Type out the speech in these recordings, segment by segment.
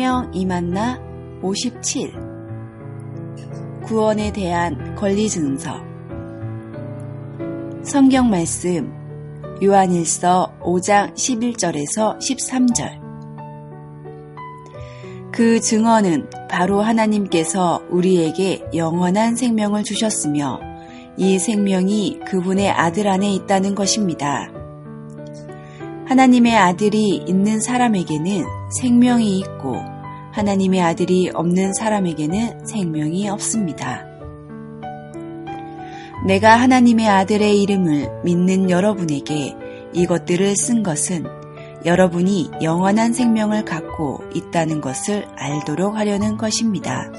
생명 임한나 57. 구원에 대한 권리증서. 성경 말씀 요한일서 5장 11절에서 13절. 그 증언은 바로 하나님께서 우리에게 영원한 생명을 주셨으며 이 생명이 그분의 아들 안에 있다는 것입니다. 하나님의 아들이 있는 사람에게는 생명이 있고 하나님의 아들이 없는 사람에게는 생명이 없습니다. 내가 하나님의 아들의 이름을 믿는 여러분에게 이것들을 쓴 것은 여러분이 영원한 생명을 갖고 있다는 것을 알도록 하려는 것입니다.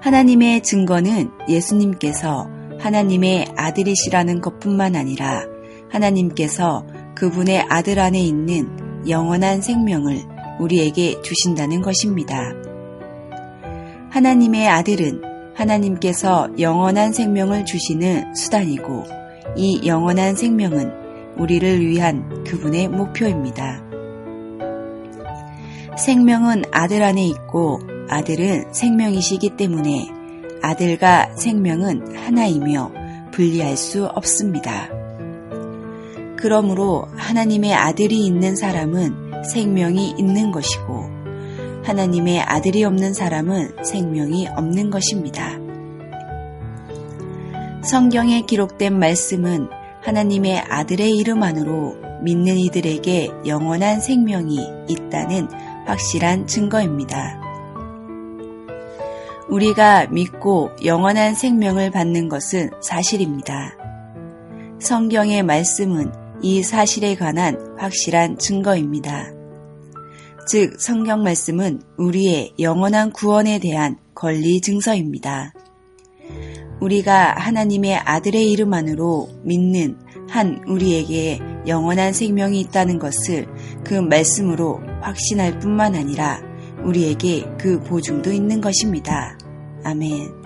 하나님의 증거는 예수님께서 하나님의 아들이시라는 것뿐만 아니라 하나님께서 그분의 아들 안에 있는 영원한 생명을 우리에게 주신다는 것입니다. 하나님의 아들은 하나님께서 영원한 생명을 주시는 수단이고 이 영원한 생명은 우리를 위한 그분의 목표입니다. 생명은 아들 안에 있고 아들은 생명이시기 때문에 아들과 생명은 하나이며 분리할 수 없습니다. 그러므로 하나님의 아들이 있는 사람은 생명이 있는 것이고 하나님의 아들이 없는 사람은 생명이 없는 것입니다. 성경에 기록된 말씀은 하나님의 아들의 이름 안으로 믿는 이들에게 영원한 생명이 있다는 확실한 증거입니다. 우리가 믿고 영원한 생명을 받는 것은 사실입니다. 성경의 말씀은 이 사실에 관한 확실한 증거입니다. 즉, 성경 말씀은 우리의 영원한 구원에 대한 권리 증서입니다. 우리가 하나님의 아들의 이름 안으로 믿는 한 우리에게 영원한 생명이 있다는 것을 그 말씀으로 확신할 뿐만 아니라 우리에게 그 보증도 있는 것입니다. 아멘.